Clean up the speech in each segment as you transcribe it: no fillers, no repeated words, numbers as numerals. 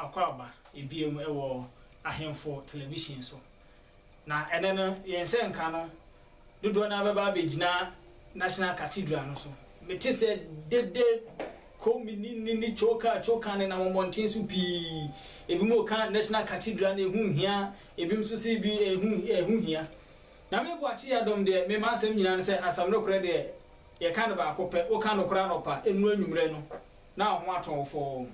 akwaba ebiem ewo ahemfo television so na ene no yense nka no dodo na baba begina National Cathedral no so mete se dede ko ni choka ne na monten so pi ebi mo kan National Cathedral na ehu hia ebi so se bi ehu hia na me bo achi adom de me ma asem nyina ne se asam no kore de ye kan ba akopɛ o kan no kora no pa enu anwumre no na ho atonfo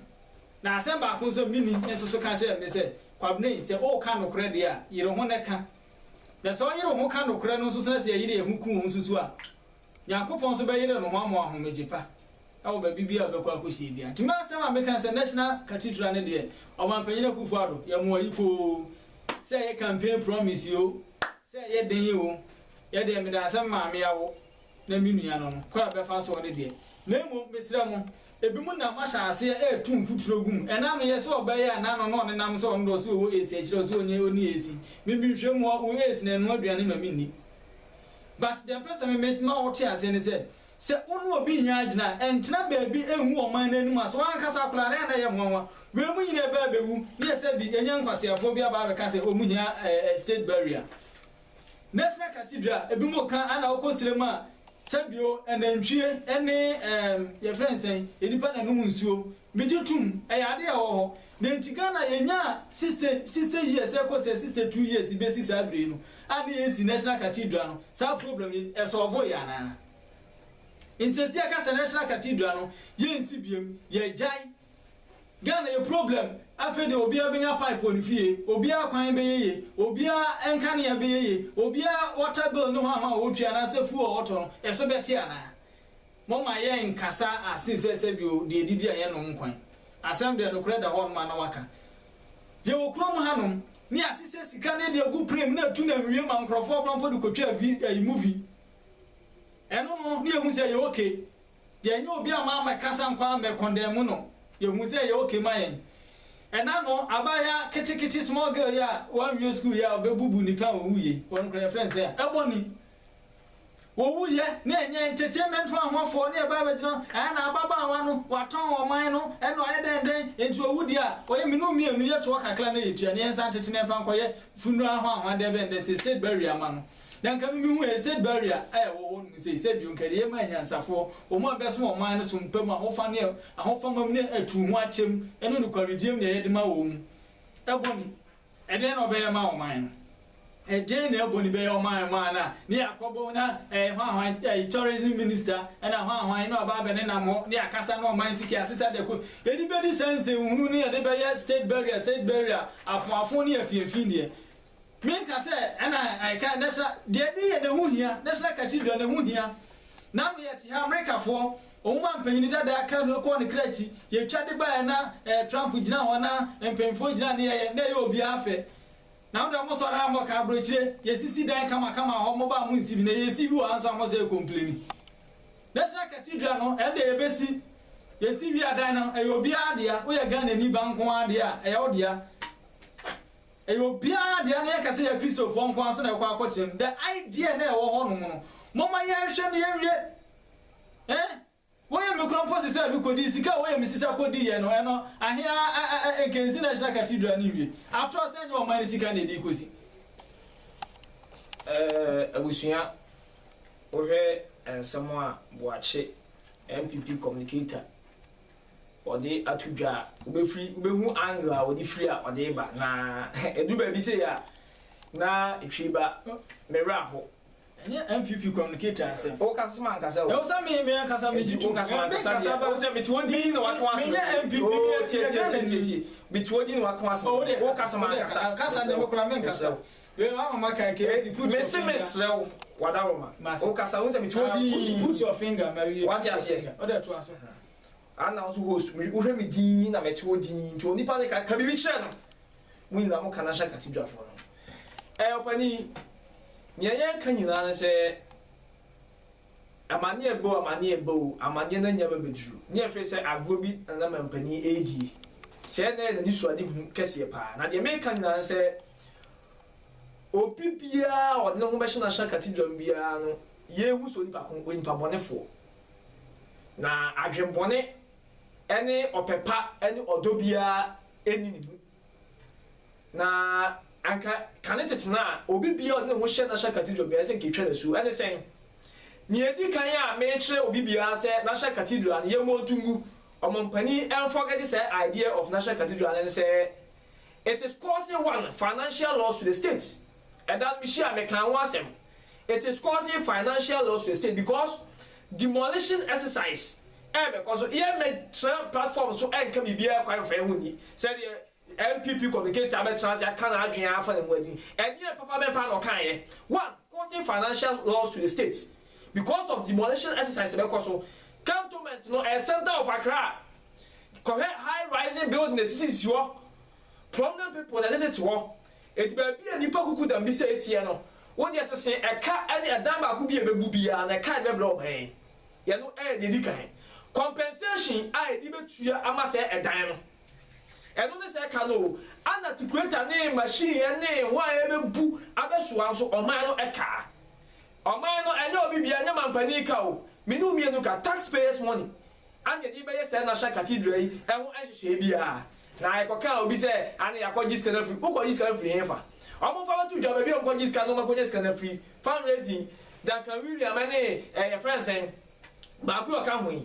na asem ba ko so mini enso so kan che me se kwabne se o kan no kore de a yire ho ne ka na so yire ho kan no kore no so se yire ehu ku ho susu a Yakopon so be yire no ho amo ahomejipa awo ba bibia be kwa kosie bia tima asem a me kan se National Cathedral ne de o man panyina kufuado ya mo ayipo se ye campaign promise yo se ye den yi wo ye de me da asem ma me yawo na minua no kwa be fa so ne de na emo mesira mo ebi mu na ma sha ase etum futuro gum ena no ye se obaye ana no no ne nam so ndo so wo esi akire so onye oni esi me bi hwe mu wo esi na no aduane ma minni but the person me ma wo tia ase ne se onu obi nya adwuna entena baabi enhu oman nanum aso wan kasa kula na ye nwanwa we mu nyina ba bewu ne se bi enya nkwasiafo bi aba be ka se omu nya state barrier National Cathedral ebi mo kan ana okosirema sabio enantwie ene ye friends enipa na num nsuo mejetum ade ya ho na ntiga na yenya 60 years ekose 62 years besi sabre no ani esi National Cathedral no sa problem e solve ya na insesi aka National Cathedral no ye nsi biem ye jai Ghana ye problem afede obia benya pipe on fie obia kwan be yeye obia enkane ya be yeye obia water bill no ha otua na se fu oto no eso beti ana moma ye nkasa asif se bio de didi aye no nkwan assembly no kure da ho ma na waka je okrom hanom ni asise sika na de agu prem na tu na wie ma nkrofo kron podu kotwa movie eno no ni ehun se ye okay je nya obia ma kasa nkwa me condemn no you say you okay man and now abaya kiti small girl ya one year school ya obebubu nipa owuye one friend say eboni owuye na enye entertainment one ho na eba gina na ababa awanu waton oman no e no ayeden entu owudi a oye minu mienu ye to kakla na yetua ne ensa tete ne fa nkoye funeral ho ahwa de be the state barrier ma no dan ka mi hu state barrier wo say bi nkari e ma nyansafo o mo abeso o man no so mpam ahofa ne ahofa mam ne atu hu achem eno no kwaridiem ne ye de ma wo mu eboni e den no be ye ma o man e den na eboni be ye o man ma na ne akobo na hwan tourism minister na hwan na oba be ne na mo ne akasa na o man siki asesa de ko edi be di sense hunu ne de be ye state barrier afo ne afiefi ne me ka se ana I can national de di ye de huhia National Cathedral de huhia na me yeti America fo o ma mpanyini dada aka no ko ne krachi ye twa de ba na Trump gina ho na mpanyfo gina ne ye na ye obi afe na ndo mo so ra mo ka brochire ye sisi dan kama ho mo ba mu nsibi na ye si bi wa anso mo se complain National Cathedral no e de ye besi ye si bi adan no e obi adea wo ye Ghana ni banko adea e ye odea eyo bia de na ya kase ya Christopher nkwan so na kwa akochim the idea na e wo ho no no mama ya hwe ne yewie wo ye mekro posi se bi kodi sika wo ye misisa kodi ye no eno ahia ekenzi National Cathedral ni wie after all say no man sika na di kosi abusuya wo hwe ensemo a boache MPP communicator odi atudwa ubehu angle odi free a odi ba na edu ba bi se ya na etwiba mera ho enye MPP communicator say o kasa man kasa o sa me kasa me o kasa man kasa o se bitwodi na wakwa me MPP tie bitwodi na wakwa o kasa man kasa de ko me kasa we wa mama ka ke si put me srew wadawo ma o kasa o se bitwodi put your finger Mary what you say o de to aso ana also host me wo hwe me din na me to din to nipa ne ka bibi kire no mu nyina mo kana National Cathedral fo no opani nyanya kan nyina na se amane na nyama bedru ne afi se agbo bi na mampani edi se na ni suade hu kese pa na de me kan nyina na se opipia o de no be National Cathedral bia no ye hu so nipa kon nipa bonefo na adwembone ene opepa ene odobia eni ni na anka kanetete na obi bia ne ho hye National Cathedral bia se nketwa na su ene sen ni edi kan ya me kire obi bia se National Cathedral ye mo tungu omompani en forget this idea of National Cathedral and say it is causing one financial loss to the state and that me share me kan wasem it is causing financial loss to the state because demolition exercise because here me platform so en kan bibia kwa fa hu ni say the MPP communicate about transit can adwen afa na mwadi and here papa me pa no kan ye one causing financial loss to the state because of demolition exercise because so cantonment no a center of Accra correct high rising building the cities yo prominent people that is it wo it be bia nipa kuku da bi say etie no wo dey sese e ka ene adam ba ku bi e bebu bia na ka be blow hen ye no e dey di kan compensation I di betua ama say edan no eno ne say ka no ana to create an machine ne wa e bebu abeso anso oman no e ka oman no enye obi bia nya mampani ka o minu mi no ka taxpayers money anya di be say National Cathedral yi ehun anhehye bia na e koka obi say ane yakoji scan free ukoji scan free hefa omo fa tu job bi onkoji scan no makoji scan free fundraising dan kan William ane your friends en ba ku oka hu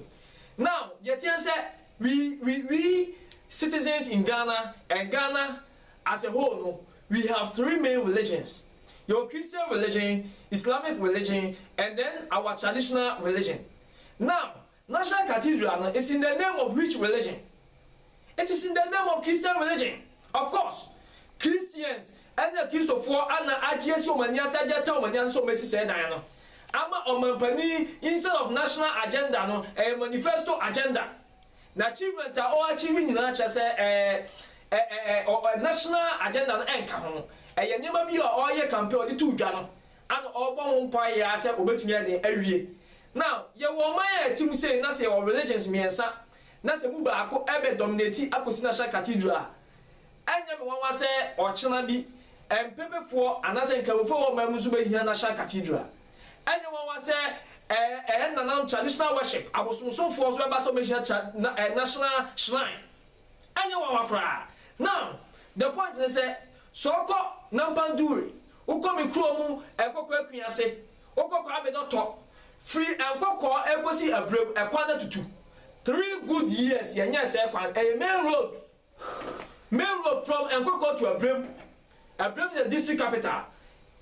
now yet say we citizens in Ghana and Ghana as a whole no we have three main religions. Your Christian religion, Islamic religion, and then our traditional religion. Now, National Cathedral is in the name of which religion? It is in the name of Christian religion. Of course, Christians and the Christopher and the Ajiesi Omania Sajata Omania so Messi said, Ama Omampani instead of national agenda, no, a manifesto agenda. The achievement are all achieving a national agenda and count. E never be all year campaign or the two jano and all bon pie as a obetumi ade now ye wo man team say na say our religions miensa na say mu ba ko ebe dominate akosi National Cathedral anya me wan say ochena bi empepefo anase nkabofo wo man musu be hia National Cathedral anya wan say na traditional worship abosomsofo so eba so be hia national shrine anya wan kra now the point is say soko nampanduri uko mikromu ekoko akuase ukoko abedoto free ekoko ekosi abrem ekwana tutu 3 good years yenya se ekwan main road from ekoko to abrem is the district capital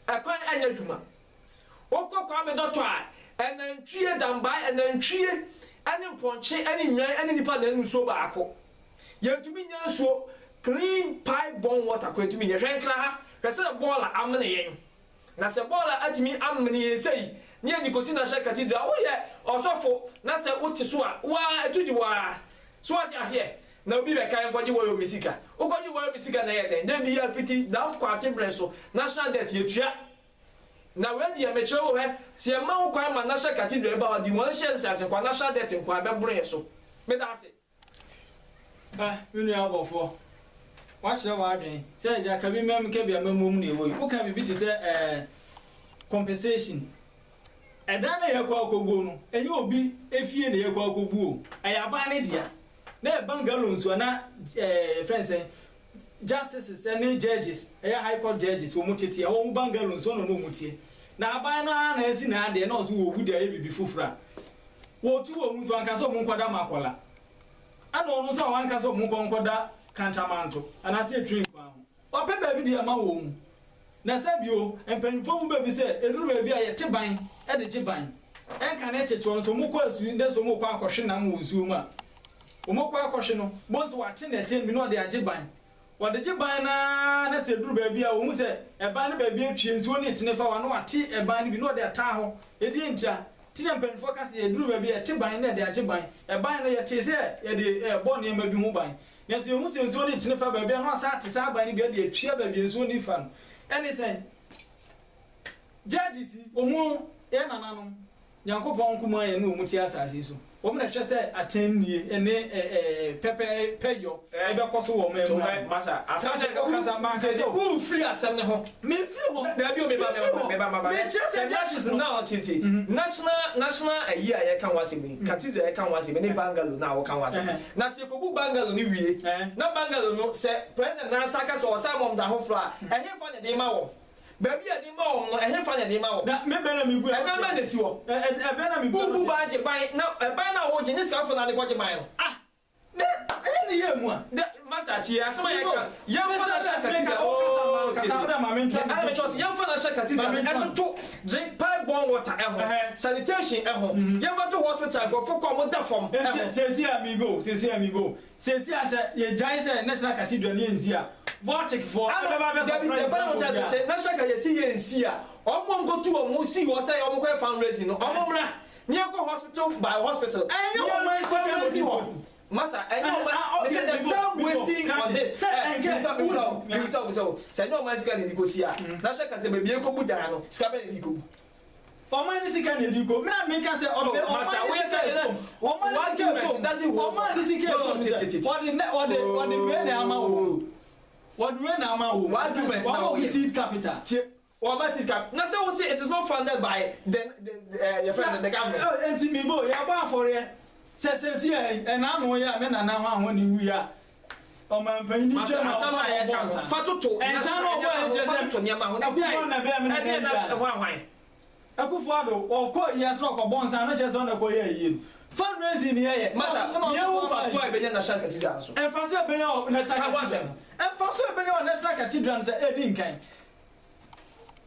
ekwan anya djuma ukoko abedoto a enantwie dambai enantwie ani mponche ani nyan ani nipa na nso ba akọ yentumi nyanso clean pipe borne water kwentumi ye hwenkra ha pese bola amne yen na se bola atimi amne yen sei ne ani kosi National Cathedral wo ye osofo na se uti so a wa etuji wa so ati ase na obi be kan kwaji wo misika ukwaji wo misika na ye den bi ya fiti na kwate breso national debt ye tua na we di ameche wo he se ma wo kwan ma National Cathedral ba di mo hye nsase kwa national debt nkwa be bro ye so me da ase minu abofo watch na wadwen say ja ka bi mem ke bia mamum na ewo wo ka bi ti say compensation edan na ye kwa akogbu no enye obi efie na ye kwa akogbu o ayaba ne dia na bangalo nso na friends justices and judges high court judges wo mutete e wo bangalo nso no mutie na aban na esi na ade na oso wo bu dia ye bibi fufura wo tu wo nso anka so mu nkwada makola ana ono so wanka so mu nkwada kantamanto ana se train kwa ho ope ba bi dia ma wo mu na sabio empanifo mu ba bi se eduru ba bi a ye teban e de jeban enka na checho nso mu kwa asu nde so mu kwa akohwe na mu nsu mu a mo kwa akohwe no bonso wate na eche mi no de ajeban wade jeban na se eduru ba bi a wo mu se eban ne ba bi atwie nsuo ne tene fa wa no wate eban ne bi no de ata ho edi entra tina mpanifo ka se eduru ba bi a teban na de ajeban eban na ye te se ye de bo ne ma bi hu ban Yes, you must use only to baby, and not satisfied by any cheer baby is only fun. Anything. Judges, Omo, Yananum, Yankopon Kuma, and Mutias as is. woman just say attend me and Pepe Peyo, ever cost a woman, Massa. I said, who free as some home? Me free, there be now, Titi. National a year I can was me. Cathedral I can was me. Bangalore now can was. Nasiko Bangalore, not Bangalore, say President Nasakas or some of the whole fly. I hear for the demo. Baby, I didn't know. I have found a demo. That may be a man is you. A banner who buy now a banner or in this for another quarter mile. Ah, any young one. Master, some young drink pipe bomb water, sanitation at home. You want to hospital, go for common from. Says here, me go, says here, me go. Says here, your giant national cathedral in here. What for? I said, Nashaka, you see, and see, I won't go to a Musi or say, I'm going fundraising. Oh, near hospital by hospital. I know my son. Massa, I know I said the time wasting on this. So, say no man's going to go see. Nashaka to be a Kubudano, Sabin. For my second, you go. Make us say, oh, Massa, we say, what doesn't want what the grand amount. What do arguments now? We seed capital. Or massive cap. Now, so we say it is not funded by your friend the government. Oh, and to me, boy, you're bar for it. Says here, and I know ya men and now when we are. Oh, my penny, Fatuto, and some of them to Yamaha. I could follow or call yes, rock or bonds and not just on the coy. Fundraising here, Master, you for being a shaka to dance. And for so being on a second was him. And for so being on a second to dance a dinkin.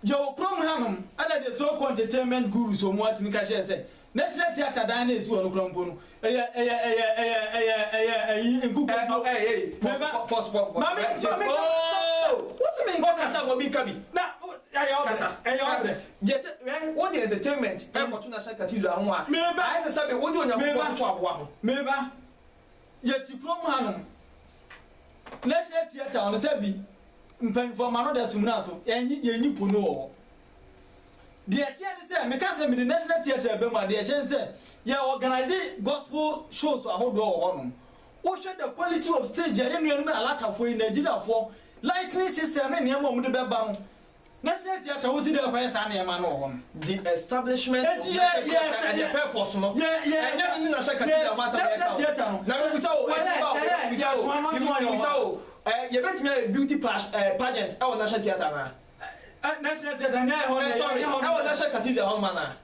Joe Cromham, and the so called entertainment gurus who want me cash say. National Theatre Dine is one of Crumbun. What's the mean? What can be coming? Now, yet, what the entertainment and for National Cathedral? Maybe I said, what do you know? Maybe yet you Cromham. National Theatre on the Sebi. For Manoda Sunaso, and you know. The Etienne said, because I'm the National Theatre, Bema, the Etienne said, you organize gospel shows for a whole door on. What should the quality of stage? I knew a lot of way in Nigeria for lighting system and Yamon with the Babam. National Theatre was in the West and Yaman. The establishment, yes, and the purpose, no, yeah, National Theatre. Now we saw, you bet me a beauty pageant, our National Theatre. National Theatre, sorry, our National Cathedral, man.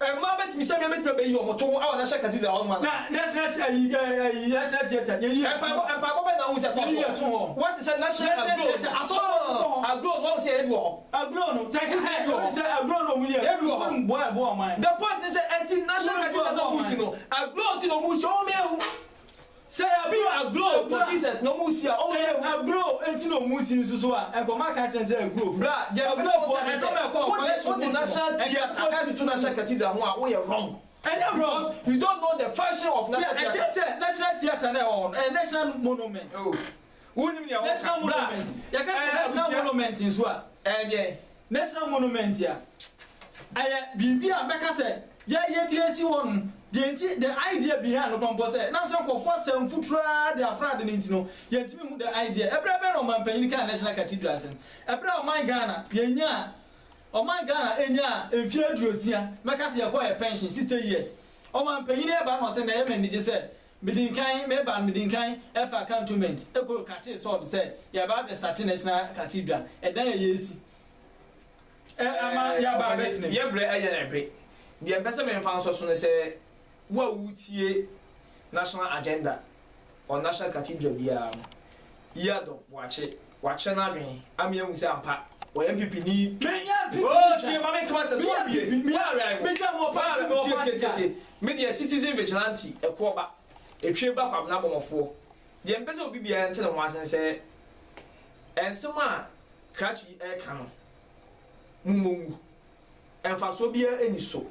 Moment, Miss Samuel, you our National Cathedral, man. National Theatre, what is a National Theatre? I saw a grown one say, a grown, second hand, a grown, boy, the point is that National Cathedral, a grown to the Musho. Say a glow to Jesus, no musia, oh, a glow, and no musi, and go back and say a glow. Bra, there are glow for what the National Theatre, I can't do National Cathedral, we are wrong. And you're wrong, you don't know the fashion of National Theatre. National Theatre on a national monument. Oh, wouldn't you? National monument. You can't say national monument in Swat. And yeah, national monument here. I be a Becca said, yeah, see one. The idea behind the composer. Now some for some foot they are fried into no. Yet the idea. A brother of my penny can National Cathedral. A brother of my Ghana, Yenya, or my Ghana, Enya, and Pierre Drusia, Macassi acquire pension 60 years. Oh, my penny about was an element, did you say? Midin kind, maybe midin kind, F. Cantonment, a good catcher sort of said, Yabab the starting National Cathedral, and then yes. Yabab, Yabre, the ambassador found so soon as say. What would ye national agenda or national cathedral be? Yado, watch it, watch an army. I'm young Zampa, or MPP need. Media citizen vigilante, a quarter, a tree back of number 4. The ambassador will be until once and say, and some catchy air cannon. Mumu, and for so be any so.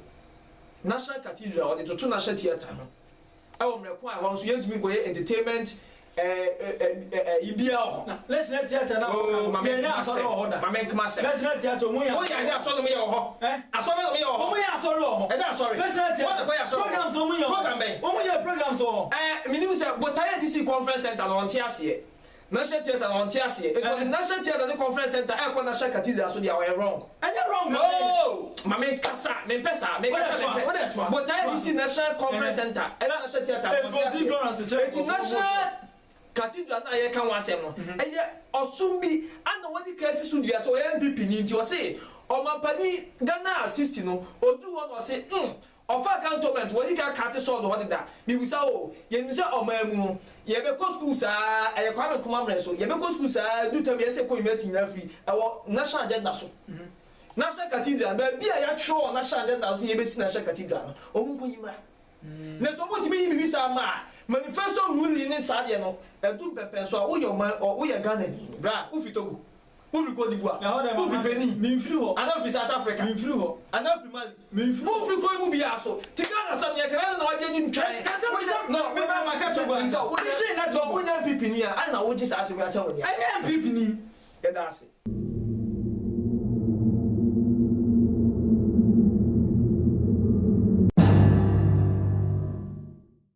National Cathedral or the National Theatre. I will require once you to me go entertainment ibia ho National Theatre na mama nkama se National Theatre mu ya o ya ya so no me ya ho aso me no me ya ho mu ya so ro ho e da sorry National Theatre programs mu ya program ben mu ya programs ho minimum say Botaya DC conference center no onte ase National Theatre no onte ase it was the National Theatre the conference center e ko National Cathedral so they are wrong no mama nkasa me pesa Botaya DC National Conference Center e National Theatre National Cathedral na ye kan wasem no eye osumbi ana wodi kasi su dia so ye MPP ni nti o se o mampani Ghana assist no odu won o se ofa cantonment wodi ka kate so do hodida bi wisa o ye mi se o mamu no ye be ko school sa eye kwa me kuma mre so ye be ko school sa du tam ye se ko university na free e wo national agenda so National Cathedral ba bia ya tro national agenda so ye be si National Cathedral o mu ko yimra na so mo ti bi bi sa ma manifesto rule ni sa de no edum pepe so wo ye Ghana ni bra wo fi Togo wo fi Cote d'Ivoire wo fi Benin mi mfiri ho ana fi South Africa mi mfiri ho ana fi Mali mi mfiri wo fi ko mu bia so ti Ghana sam ye kra na waje ni ntwan no me ba maka so gwa so wo ni na do wo nya MPP ni a ana wo ji sa ase wo ya cha wo ni anya MPP ni ya da ase